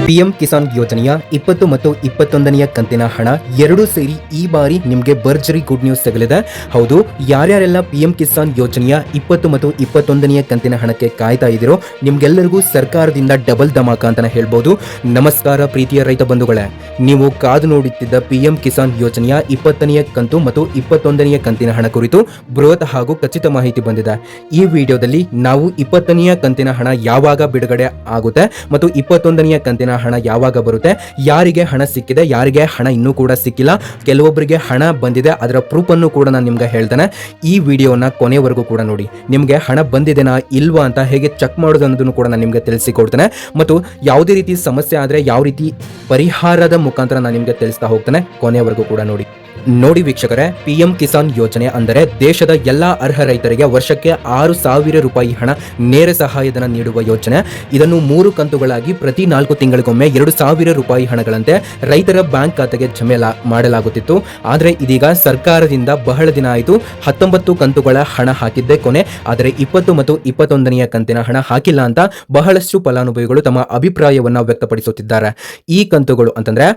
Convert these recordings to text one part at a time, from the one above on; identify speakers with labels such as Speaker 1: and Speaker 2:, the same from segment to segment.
Speaker 1: PM Kisan ಯೋಜನೆಯ 20 ಮತ್ತು 21ನೇ ಕಂತಿನ ಹಣ ಎರಡೂ ಸೇರಿ ಈ ಬಾರಿ ನಿಮಗೆ ಭರ್ಜರಿ ಗುಡ್ ನ್ಯೂಸ್ ಸಿಗಲಿದೆ. ಹೌದು, ಯಾರ್ಯಾರೆಲ್ಲ ಪಿಎಂ ಕಿಸಾನ್ ಯೋಜನೆಯ 20 ಮತ್ತು 21ನೇ ಕಂತಿನ ಹಣಕ್ಕೆ ಕಾಯ್ತಾ ಇದ್ದೀರೋ ನಿಮ್ಗೆಲ್ಲರಿಗೂ ಸರ್ಕಾರದಿಂದ ಡಬಲ್ ಧಮಾಕ ಅಂತಾನೆ ಹೇಳ್ಬೋದು. ನಮಸ್ಕಾರ ಪ್ರೀತಿಯ ರೈತ ಬಂಧುಗಳೇ, ನೀವು ಕಾದು ನೋಡುತ್ತಿದ್ದ ಪಿಎಂ ಕಿಸಾನ್ ಯೋಜನೆಯ 20ನೇ ಕಂತು ಮತ್ತು 21ನೇ ಕಂತಿನ ಹಣ ಕುರಿತು ಬೃಹತ್ ಹಾಗೂ ಖಚಿತ ಮಾಹಿತಿ ಬಂದಿದೆ. ಈ ವಿಡಿಯೋದಲ್ಲಿ ನಾವು 20ನೇ ಕಂತಿನ ಹಣ ಯಾವಾಗ ಬಿಡುಗಡೆ ಆಗುತ್ತೆ ಮತ್ತು 21ನೇ ಕಂತಿನ ಹಣ ಯಾವಾಗ ಬರುತ್ತೆ, ಯಾರಿಗೆ ಹಣ ಸಿಕ್ಕಿದೆ, ಯಾರಿಗೆ ಹಣ ಇನ್ನೂ ಕೂಡ ಸಿಕ್ಕಿಲ್ಲ, ಕೆಲವೊಬ್ಬರಿಗೆ ಹಣ ಬಂದಿದೆ, ಅದರ ಪ್ರೂಫ್ ಅನ್ನು ಕೂಡ ನಾನು ನಿಮ್ಗೆ ಹೇಳ್ತೇನೆ. ಈ ವಿಡಿಯೋನ ಕೊನೆವರೆಗೂ ಕೂಡ ನೋಡಿ. ನಿಮಗೆ ಹಣ ಬಂದಿದೆನಾ ಇಲ್ವಾ ಅಂತ ಹೇಗೆ ಚೆಕ್ ಮಾಡೋದು ಅನ್ನೋದನ್ನು ಕೂಡ ನಾನು ನಿಮಗೆ ತಿಳಿಸಿಕೊಡ್ತೇನೆ. ಮತ್ತು ಯಾವುದೇ ರೀತಿ ಸಮಸ್ಯೆ ಆದರೆ ಯಾವ ರೀತಿ ಪರಿಹಾರದ ಮುಖಾಂತರ ನಾನು ನಿಮಗೆ ತಿಳಿಸ್ತಾ ಹೋಗ್ತೇನೆ. ಕೊನೆವರೆಗೂ ಕೂಡ ನೋಡಿ ವೀಕ್ಷಕರೇ, ಪಿಎಂ ಕಿಸಾನ್ ಯೋಜನೆ ಅಂದರೆ ದೇಶದ ಎಲ್ಲಾ ಅರ್ಹ ರೈತರಿಗೆ ವರ್ಷಕ್ಕೆ 6,000 ರೂಪಾಯಿ ಹಣ ನೇರ ಸಹಾಯಧನ ನೀಡುವ ಯೋಜನೆ. ಇದನ್ನು 3 ಕಂತುಗಳಾಗಿ ಪ್ರತಿ 4 ತಿಂಗಳಿಗೊಮ್ಮೆ 2,000 ರೂಪಾಯಿ ಹಣಗಳಂತೆ ರೈತರ ಬ್ಯಾಂಕ್ ಖಾತೆಗೆ ಜಮೆ ಮಾಡಲಾಗುತ್ತಿತ್ತು. ಆದರೆ ಇದೀಗ ಸರ್ಕಾರದಿಂದ ಬಹಳ ದಿನ ಆಯಿತು, 19 ಕಂತುಗಳ ಹಣ ಹಾಕಿದ್ದೇ ಕೊನೆ, ಆದರೆ 20 ಮತ್ತು 21ನೇ ಕಂತಿನ ಹಣ ಹಾಕಿಲ್ಲ ಅಂತ ಬಹಳಷ್ಟು ಫಲಾನುಭವಿಗಳು ತಮ್ಮ ಅಭಿಪ್ರಾಯವನ್ನ ವ್ಯಕ್ತಪಡಿಸುತ್ತಿದ್ದಾರೆ. ಈ ಕಂತುಗಳು ಅಂತಂದ್ರೆ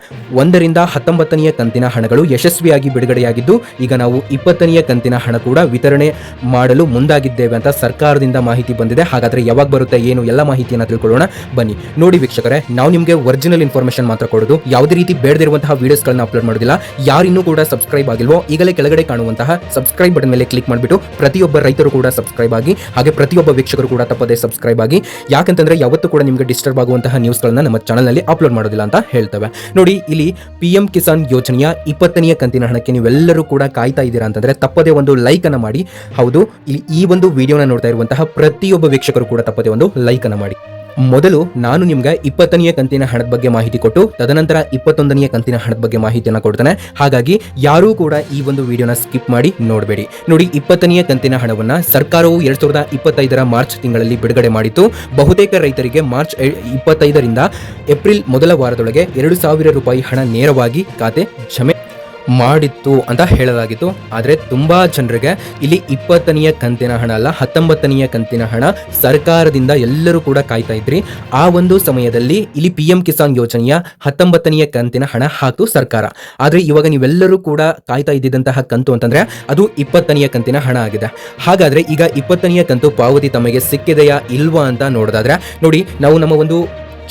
Speaker 1: 1 ರಿಂದ 19ನೇ ಕಂತಿನ ಹಣಗಳು ಯಶಸ್ವಿಯಾಗಿ ಬಿಡುಗಡೆಯಾಗಿದ್ದು, ಈಗ ನಾವು 20ನೇ ಕಂತಿನ ಹಣ ಕೂಡ ವಿತರಣೆ ಮಾಡಲು ಮುಂದಾಗಿದ್ದೇವೆ ಅಂತ ಸರ್ಕಾರದಿಂದ ಮಾಹಿತಿ ಬಂದಿದೆ. ಹಾಗಾದ್ರೆ ಯಾವಾಗ ಬರುತ್ತೆ ಏನು ಎಲ್ಲ ಮಾಹಿತಿಯನ್ನು ತಿಳ್ಕೊಳ್ಳೋಣ ಬನ್ನಿ. ನೋಡಿ ವೀಕ್ಷಕರೇ, ನಾವು ನಿಮಗೆ ಒರಿಜಿನಲ್ ಇನ್ಫಾರ್ಮೇಶನ್ ಮಾತ್ರ ಕೊಡೋದು, ಯಾವುದೇ ರೀತಿ ಬೇಡದಿರುವಂತಹ ವಿಡಿಯೋಸ್ಗಳನ್ನ ಅಪ್ಲೋಡ್ ಮಾಡೋದಿಲ್ಲ. ಯಾರಿನ್ನೂ ಕೂಡ ಸಬ್ಸ್ಕ್ರೈಬ್ ಆಗಿಲ್ವೋ ಈಗಲೇ ಕೆಳಗಡೆ ಕಾಣುವಂತಹ ಸಬ್ಸ್ಕ್ರೈಬ್ ಬಟನ್ ಮೇಲೆ ಕ್ಲಿಕ್ ಮಾಡಿಬಿಟ್ಟು ಪ್ರತಿಯೊಬ್ಬ ರೈತರು ಕೂಡ ಸಬ್ಸ್ಕ್ರೈಬ್ ಆಗಿ, ಹಾಗೆ ಪ್ರತಿಯೊಬ್ಬ ವೀಕ್ಷಕರು ಕೂಡ ತಪ್ಪದೇ ಸಬ್ಸ್ಕ್ರೈಬ್ ಆಗಿ. ಯಾಕಂತಂದ್ರೆ ಯಾವತ್ತೂ ಕೂಡ ನಿಮಗೆ ಡಿಸ್ಟರ್ಬ್ ಆಗುವಂತಹ ನ್ಯೂಸ್ಗಳನ್ನ ನಮ್ಮ ಚಾನಲ್ನಲ್ಲಿ ಅಪ್ಲೋಡ್ ಮಾಡೋದಿಲ್ಲ ಅಂತ ಹೇಳ್ತೇವೆ. ನೋಡಿ, ಇಲ್ಲಿ ಪಿಎಂ ಕಿಸಾನ್ ಯೋಜನೆಯ 20ನೇ ಕಂತಿನ ಹಣಕ್ಕೆ ನೀವೆಲ್ಲರೂ ಕೂಡ ಕಾಯ್ತಾ ಇದ್ದೀರಾ ಅಂತಂದ್ರೆ ತಪ್ಪದೇ ಒಂದು ಲೈಕ್ ಅನ್ನ ಮಾಡಿ. ಹೌದು, ಇಲ್ಲಿ ಈ ಒಂದು ವಿಡಿಯೋನ ನೋಡ್ತಾ ಇರುವಂತಹ ಪ್ರತಿಯೊಬ್ಬ ವೀಕ್ಷಕರು ಕೂಡ ತಪ್ಪದೇ ಒಂದು ಲೈಕ್ ಅನ್ನ ಮಾಡಿ. ಮೊದಲು ನಾನು ನಿಮ್ಗೆ 20ನೇ ಕಂತಿನ ಹಣದ ಬಗ್ಗೆ ಮಾಹಿತಿ ಕೊಟ್ಟು ತದನಂತರ 21ನೇ ಕಂತಿನ ಹಣದ ಬಗ್ಗೆ ಮಾಹಿತಿಯನ್ನು ಕೊಡ್ತೇನೆ. ಹಾಗಾಗಿ ಯಾರೂ ಕೂಡ ಈ ಒಂದು ವಿಡಿಯೋನ ಸ್ಕಿಪ್ ಮಾಡಿ ನೋಡಬೇಡಿ. ನೋಡಿ, 20ನೇ ಕಂತಿನ ಹಣವನ್ನ ಸರ್ಕಾರವು 2025ರ ಮಾರ್ಚ್ ತಿಂಗಳಲ್ಲಿ ಬಿಡುಗಡೆ ಮಾಡಿತ್ತು. ಬಹುತೇಕ ರೈತರಿಗೆ ಮಾರ್ಚ್ 25ರಿಂದ ಏಪ್ರಿಲ್ ಮೊದಲ ವಾರದೊಳಗೆ 2,000 ರೂಪಾಯಿ ಹಣ ನೇರವಾಗಿ ಖಾತೆ ಜಮೆ ಮಾಡಿತ್ತು ಅಂತ ಹೇಳಲಾಗಿತ್ತು. ಆದರೆ ತುಂಬಾ ಜನರಿಗೆ ಇಲ್ಲಿ 20ನೇ ಕಂತಿನ ಹಣ ಅಲ್ಲ, 19ನೇ ಕಂತಿನ ಹಣ ಸರ್ಕಾರದಿಂದ ಎಲ್ಲರೂ ಕೂಡ ಕಾಯ್ತಾ ಇದ್ರಿ. ಆ ಒಂದು ಸಮಯದಲ್ಲಿ ಇಲ್ಲಿ ಪಿಎಂ ಕಿಸಾನ್ ಯೋಜನೆಯ 19ನೇ ಕಂತಿನ ಹಣ ಹಾಕ್ತು ಸರ್ಕಾರ. ಆದರೆ ಇವಾಗ ನೀವೆಲ್ಲರೂ ಕೂಡ ಕಾಯ್ತಾ ಇದ್ದಿದ್ದಂತಹ ಕಂತು ಅಂತಂದ್ರೆ ಅದು 20ನೇ ಕಂತಿನ ಹಣ ಆಗಿದೆ. ಹಾಗಾದ್ರೆ ಈಗ 20ನೇ ಕಂತು ಪಾವತಿ ತಮಗೆ ಸಿಕ್ಕಿದೆಯಾ ಇಲ್ವಾ ಅಂತ ನೋಡೋದಾದ್ರೆ ನೋಡಿ, ನಾವು ನಮ್ಮ ಒಂದು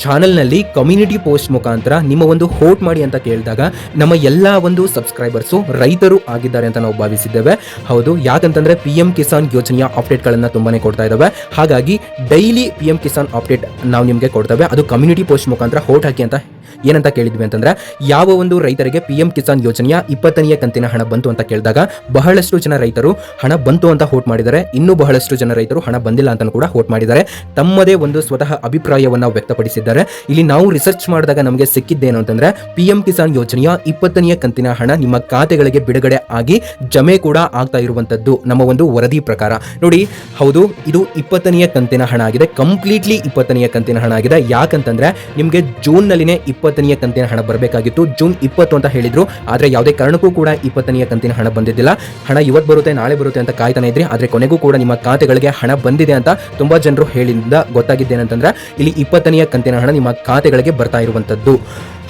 Speaker 1: ಚಾನಲ್ನಲ್ಲಿ ಕಮ್ಯುನಿಟಿ ಪೋಸ್ಟ್ ಮುಖಾಂತರ ನಿಮ್ಮ ಒಂದು ಹೋಟ್ ಮಾಡಿ ಅಂತ ಕೇಳಿದಾಗ ನಮ್ಮ ಎಲ್ಲ ಒಂದು ಸಬ್ಸ್ಕ್ರೈಬರ್ಸು ರೈತರು ಆಗಿದ್ದಾರೆ ಅಂತ ನಾವು ಭಾವಿಸಿದ್ದೇವೆ. ಹೌದು, ಯಾಕಂತಂದ್ರೆ ಪಿಎಂ ಕಿಸಾನ್ ಯೋಜನೆಯ ಅಪ್ಡೇಟ್ಗಳನ್ನು ತುಂಬಾನೇ ಕೊಡ್ತಾ ಇದ್ದಾವೆ. ಹಾಗಾಗಿ ಡೈಲಿ ಪಿಎಂ ಕಿಸಾನ್ ಅಪ್ಡೇಟ್ ನಾವು ನಿಮಗೆ ಕೊಡ್ತೇವೆ. ಅದು ಕಮ್ಯುನಿಟಿ ಪೋಸ್ಟ್ ಮುಖಾಂತರ ಹೋಟ್ ಹಾಕಿ ಅಂತ ಏನಂತ ಕೇಳಿದ್ವಿ ಅಂತಂದ್ರೆ, ಯಾವ ಒಂದು ರೈತರಿಗೆ ಪಿಎಂ ಕಿಸಾನ್ ಯೋಜನೆಯ 20ನೇ ಕಂತಿನ ಹಣ ಬಂತು ಅಂತ ಕೇಳಿದಾಗ ಬಹಳಷ್ಟು ಜನ ರೈತರು ಹಣ ಬಂತು ಅಂತ ಹೋಟ್ ಮಾಡಿದ್ದಾರೆ. ಇನ್ನೂ ಬಹಳಷ್ಟು ಜನ ರೈತರು ಹಣ ಬಂದಿಲ್ಲ ಅಂತ ಕೂಡ ಹೋಟ್ ಮಾಡಿದ್ದಾರೆ. ತಮ್ಮದೇ ಒಂದು ಸ್ವತಃ ಅಭಿಪ್ರಾಯವನ್ನ ವ್ಯಕ್ತಪಡಿಸಿದ್ದಾರೆ. ಇಲ್ಲಿ ನಾವು ರಿಸರ್ಚ್ ಮಾಡಿದಾಗ ನಮಗೆ ಸಿಕ್ಕಿದ್ದೇನು ಅಂತಂದ್ರೆ, ಪಿಎಂ ಕಿಸಾನ್ ಯೋಜನೆಯ 20ನೇ ಕಂತಿನ ಹಣ ನಿಮ್ಮ ಖಾತೆಗಳಿಗೆ ಬಿಡುಗಡೆ ಆಗಿ ಜಮೆ ಕೂಡ ಆಗ್ತಾ ಇರುವಂತದ್ದು ನಮ್ಮ ಒಂದು ವರದಿ ಪ್ರಕಾರ. ನೋಡಿ, ಹೌದು, ಇದು 20ನೇ ಕಂತಿನ ಹಣ ಆಗಿದೆ. ಕಂಪ್ಲೀಟ್ಲಿ 20ನೇ ಕಂತಿನ ಹಣ ಆಗಿದೆ. ಯಾಕಂತಂದ್ರೆ ನಿಮಗೆ ಜೂನ್ ನಲ್ಲಿನೇ 20ನೇ ಕಂತಿನ ಹಣ ಬರಬೇಕಾಗಿತ್ತು. ಜೂನ್ 20 ಅಂತ ಹೇಳಿದ್ರು. ಆದ್ರೆ ಯಾವುದೇ ಕಾರಣಕ್ಕೂ ಕೂಡ 20ನೇ ಕಂತಿನ ಹಣ ಬಂದಿದ್ದಿಲ್ಲ. ಹಣ ಇವತ್ತು ಬರುತ್ತೆ, ನಾಳೆ ಬರುತ್ತೆ ಅಂತ ಕಾಯ್ತಾನೆ ಇದ್ರಿ. ಆದ್ರೆ ಕೊನೆಗೂ ಕೂಡ ನಿಮ್ಮ ಖಾತೆಗಳಿಗೆ ಹಣ ಬಂದಿದೆ ಅಂತ ತುಂಬಾ ಜನರು ಹೇಳಿಂದ ಗೊತ್ತಾಗಿದ್ದೇನಂತಂದ್ರೆ, ಇಲ್ಲಿ 20ನೇ ಕಂತಿನ ಹಣ ನಿಮ್ಮ ಖಾತೆಗಳಿಗೆ ಬರ್ತಾ ಇರುವಂತದ್ದು.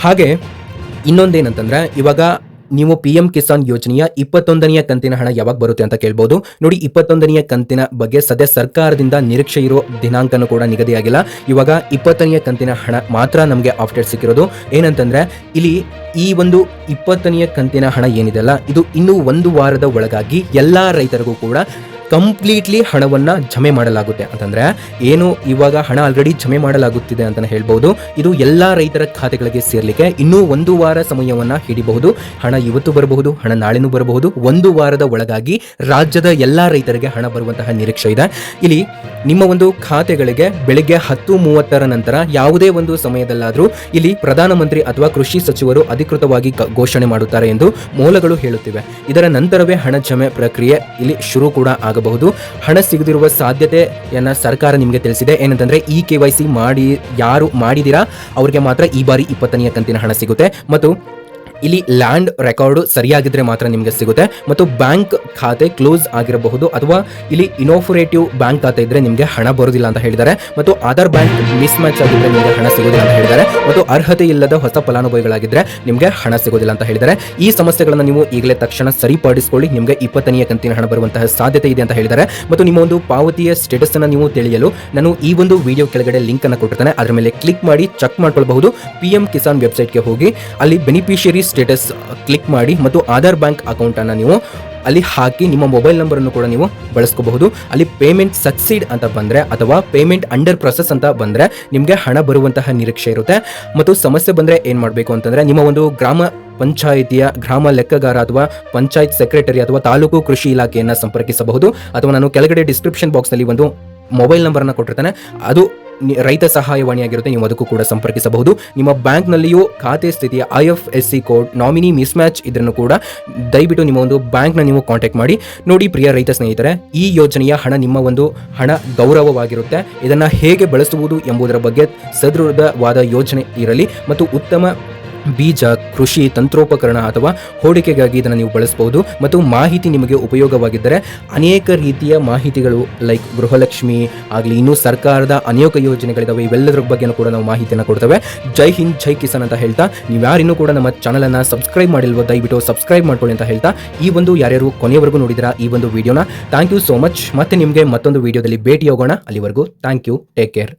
Speaker 1: ಹಾಗೆ ಇನ್ನೊಂದೇನಂತಂದ್ರೆ, ಇವಾಗ ನೀವು ಪಿಎಂ ಕಿಸಾನ್ ಯೋಜನೆಯ 21ನೇ ಕಂತಿನ ಹಣ ಯಾವಾಗ ಬರುತ್ತೆ ಅಂತ ಕೇಳ್ಬೋದು. ನೋಡಿ, 21ನೇ ಕಂತಿನ ಬಗ್ಗೆ ಸದ್ಯ ಸರ್ಕಾರದಿಂದ ನಿರೀಕ್ಷೆ ಇರೋ ದಿನಾಂಕನೂ ಕೂಡ ನಿಗದಿಯಾಗಿಲ್ಲ. ಇವಾಗ 20ನೇ ಕಂತಿನ ಹಣ ಮಾತ್ರ ನಮಗೆ ಅಪ್ಡೇಟ್ ಸಿಕ್ಕಿರೋದು. ಏನಂತಂದ್ರೆ, ಇಲ್ಲಿ ಈ ಒಂದು 20ನೇ ಕಂತಿನ ಹಣ ಏನಿದೆಯಲ್ಲ, ಇದು ಇನ್ನೂ 1 ವಾರದ ಒಳಗಾಗಿ ಎಲ್ಲಾ ರೈತರಿಗೂ ಕೂಡ ಕಂಪ್ಲೀಟ್ಲಿ ಹಣವನ್ನ ಜಮೆ ಮಾಡಲಾಗುತ್ತೆ. ಅಂತಂದ್ರೆ ಏನು, ಇವಾಗ ಹಣ ಆಲ್ರೆಡಿ ಜಮೆ ಮಾಡಲಾಗುತ್ತಿದೆ ಅಂತ ಹೇಳ್ಬಹುದು. ಇದು ಎಲ್ಲಾ ರೈತರ ಖಾತೆಗಳಿಗೆ ಸೇರ್ಲಿಕ್ಕೆ ಇನ್ನೂ 1 ವಾರ ಸಮಯವನ್ನ ಹಿಡಿಬಹುದು. ಹಣ ಇವತ್ತು ಬರಬಹುದು, ಹಣ ನಾಳೆನೂ ಬರಬಹುದು. 1 ವಾರದ ಒಳಗಾಗಿ ರಾಜ್ಯದ ಎಲ್ಲಾ ರೈತರಿಗೆ ಹಣ ಬರುವಂತಹ ನಿರೀಕ್ಷೆ ಇದೆ. ಇಲ್ಲಿ ನಿಮ್ಮ ಒಂದು ಖಾತೆಗಳಿಗೆ ಬೆಳಿಗ್ಗೆ 10:30ರ ನಂತರ ಯಾವುದೇ ಒಂದು ಸಮಯದಲ್ಲಾದರೂ ಇಲ್ಲಿ ಪ್ರಧಾನಮಂತ್ರಿ ಅಥವಾ ಕೃಷಿ ಸಚಿವರು ಅಧಿಕೃತವಾಗಿ ಘೋಷಣೆ ಮಾಡುತ್ತಾರೆ ಎಂದು ಮೂಲಗಳು ಹೇಳುತ್ತಿವೆ. ಇದರ ನಂತರವೇ ಹಣ ಜಮೆ ಪ್ರಕ್ರಿಯೆ ಇಲ್ಲಿ ಶುರು ಕೂಡ ಆಗಬಹುದು. ಹಣ ಸಿಗದಿರುವ ಸಾಧ್ಯತೆಯನ್ನ ಸರ್ಕಾರ ನಿಮಗೆ ತಿಳಿಸಿದೆ. ಏನಂತಂದ್ರೆ, ಈ KYC ಮಾಡಿ ಯಾರು ಮಾಡಿದಿರಾ ಅವರಿಗೆ ಮಾತ್ರ ಈ ಬಾರಿ 20ನೇ ಕಂತಿನ ಹಣ ಸಿಗುತ್ತೆ. ಮತ್ತು ಇಲ್ಲಿ ಲ್ಯಾಂಡ್ ರೆಕಾರ್ಡ್ ಸರಿಯಾಗಿದ್ರೆ ಮಾತ್ರ ನಿಮಗೆ ಸಿಗುತ್ತೆ ಮತ್ತು ಬ್ಯಾಂಕ್ ಖಾತೆ ಕ್ಲೋಸ್ ಆಗಿರಬಹುದು ಅಥವಾ ಇಲ್ಲಿ ಇನೋಫರೇಟಿವ್ ಬ್ಯಾಂಕ್ ಖಾತೆ ಇದ್ರೆ ನಿಮಗೆ ಹಣ ಬರುವುದಿಲ್ಲ ಅಂತ ಹೇಳಿದ್ದಾರೆ ಮತ್ತು ಆಧಾರ್ ಬ್ಯಾಂಕ್ ಮಿಸ್ ಮ್ಯಾಚ್ ಆಗಿದ್ರೆ ನಿಮಗೆ ಹಣ ಸಿಗೋದಿಲ್ಲ ಅಂತ ಹೇಳಿದ್ದಾರೆ ಮತ್ತು ಅರ್ಹತೆ ಇಲ್ಲದ ಹೊಸ ಫಲಾನುಭವಿಗಳಾಗಿದ್ರೆ ನಿಮಗೆ ಹಣ ಸಿಗೋದಿಲ್ಲ ಅಂತ ಹೇಳಿದ್ದಾರೆ. ಈ ಸಮಸ್ಯೆಗಳನ್ನು ನೀವು ಈಗಲೇ ತಕ್ಷಣ ಸರಿಪಡಿಸಿಕೊಳ್ಳಿ, ನಿಮಗೆ 20ನೇ ಕಂತಿನ ಹಣ ಬರುವಂತಹ ಸಾಧ್ಯತೆ ಇದೆ ಅಂತ ಹೇಳಿದ್ದಾರೆ. ಮತ್ತು ನಿಮ್ಮ ಒಂದು ಪಾವತಿಯ ಸ್ಟೇಟಸ್ ಅನ್ನು ನೀವು ತಿಳಿಯಲು ನಾನು ಈ ಒಂದು ವಿಡಿಯೋ ಕೆಳಗಡೆ ಲಿಂಕ್ ಅನ್ನು ಕೊಟ್ಟಿರ್ತೇನೆ, ಅದರ ಮೇಲೆ ಕ್ಲಿಕ್ ಮಾಡಿ ಚೆಕ್ ಮಾಡ್ಕೊಳ್ಬಹುದು. PM ಕಿಸಾನ್ ವೆಬ್ಸೈಟ್ಗೆ ಹೋಗಿ ಅಲ್ಲಿ ಬೆನಿಫಿಷಿಯರಿ ಸ್ಟೇಟಸ್ ಕ್ಲಿಕ್ ಮಾಡಿ ಮತ್ತು ಆಧಾರ್ ಬ್ಯಾಂಕ್ ಅಕೌಂಟ್ ಅನ್ನು ನೀವು ಅಲ್ಲಿ ಹಾಕಿ ನಿಮ್ಮ ಮೊಬೈಲ್ ನಂಬರ್ ಅನ್ನು ಕೂಡ ನೀವು ಬಳಸ್ಕೋಬಹುದು. ಅಲ್ಲಿ ಪೇಮೆಂಟ್ ಸಕ್ಸೀಡ್ ಅಂತ ಬಂದ್ರೆ ಅಥವಾ ಪೇಮೆಂಟ್ ಅಂಡರ್ ಪ್ರೊಸೆಸ್ ಅಂತ ಬಂದ್ರೆ ನಿಮಗೆ ಹಣ ಬರುವಂತಹ ನಿರೀಕ್ಷೆ ಇರುತ್ತೆ. ಮತ್ತು ಸಮಸ್ಯೆ ಬಂದ್ರೆ ಏನ್ ಮಾಡಬೇಕು ಅಂತಂದ್ರೆ ನಿಮ್ಮ ಒಂದು ಗ್ರಾಮ ಪಂಚಾಯಿತಿಯ ಗ್ರಾಮ ಲೆಕ್ಕಗಾರ ಅಥವಾ ಪಂಚಾಯತ್ ಸೆಕ್ರೆಟರಿ ಅಥವಾ ತಾಲೂಕು ಕೃಷಿ ಇಲಾಖೆಯನ್ನ ಸಂಪರ್ಕಿಸಬಹುದು. ಅಥವಾ ನಾನು ಕೆಳಗಡೆ ಡಿಸ್ಕ್ರಿಪ್ಷನ್ ಬಾಕ್ಸ್ ನಲ್ಲಿ ಒಂದು ಮೊಬೈಲ್ ನಂಬರ್ ಅನ್ನು ಕೊಟ್ಟಿರ್ತೇನೆ, ಅದು ರೈತ ಸಹಾಯವಾಣಿಯಾಗಿರುತ್ತೆ, ನೀವು ಅದಕ್ಕೂ ಕೂಡ ಸಂಪರ್ಕಿಸಬಹುದು. ನಿಮ್ಮ ಬ್ಯಾಂಕ್ ನಲ್ಲಿಯೂ ಖಾತೆ ಸ್ಥಿತಿಯ IFSC code nominee mismatch ಇದ್ರನ್ನು ಕೂಡ ದಯವಿಟ್ಟು ನಿಮ್ಮ ಒಂದು ಬ್ಯಾಂಕ್ನ ನೀವು ಕಾಂಟ್ಯಾಕ್ಟ್ ಮಾಡಿ. ನೋಡಿ ಪ್ರಿಯ ರೈತ ಸ್ನೇಹಿತರೆ, ಈ ಯೋಜನೆಯ ಹಣ ನಿಮ್ಮ ಒಂದು ಹಣ ಗೌರವವಾಗಿರುತ್ತೆ. ಇದನ್ನ ಹೇಗೆ ಬಳಸುವುದು ಎಂಬುದರ ಬಗ್ಗೆ ಸದೃಢವಾದ ಯೋಜನೆ ಇರಲಿ ಮತ್ತು ಉತ್ತಮ ಬೀಜ, ಕೃಷಿ ತಂತ್ರೋಪಕರಣ ಅಥವಾ ಹೂಡಿಕೆಗಾಗಿ ಇದನ್ನು ನೀವು ಬಳಸಬಹುದು. ಮತ್ತು ಮಾಹಿತಿ ನಿಮಗೆ ಉಪಯೋಗವಾಗಿದ್ದರೆ ಅನೇಕ ರೀತಿಯ ಮಾಹಿತಿಗಳು ಲೈಕ್ ಗೃಹಲಕ್ಷ್ಮಿ ಆಗಲಿ, ಇನ್ನೂ ಸರ್ಕಾರದ ಅನೇಕ ಯೋಜನೆಗಳಿದಾವೆ, ಇವೆಲ್ಲದರ ಬಗ್ಗೆ ಕೂಡ ನಾವು ಮಾಹಿತಿಯನ್ನು ಕೊಡ್ತೇವೆ. ಜೈ ಹಿಂದ್, ಜೈ ಕಿಸಾನ್ ಅಂತ ಹೇಳ್ತಾ, ನೀವು ಯಾರಿನ್ನೂ ಕೂಡ ನಮ್ಮ ಚಾನಲನ್ನು ಸಬ್ಸ್ಕ್ರೈಬ್ ಮಾಡಿಲ್ವೋ ದಯವಿಟ್ಟು ಸಬ್ಸ್ಕ್ರೈಬ್ ಮಾಡ್ಕೊಳ್ಳಿ ಅಂತ ಹೇಳ್ತಾ, ಈ ಒಂದು ಯಾರ್ಯಾರು ಕೊನೆಯವರೆಗೂ ನೋಡಿದಿರಾ ಈ ಒಂದು ವಿಡಿಯೋನ, ಥ್ಯಾಂಕ್ ಯು ಸೋ ಮಚ್. ಮತ್ತೆ ನಿಮಗೆ ಮತ್ತೊಂದು ವಿಡಿಯೋದಲ್ಲಿ ಭೇಟಿ ಹೋಗೋಣ. ಅಲ್ಲಿವರೆಗೂ ಥ್ಯಾಂಕ್ ಯು, ಟೇಕ್ ಕೇರ್.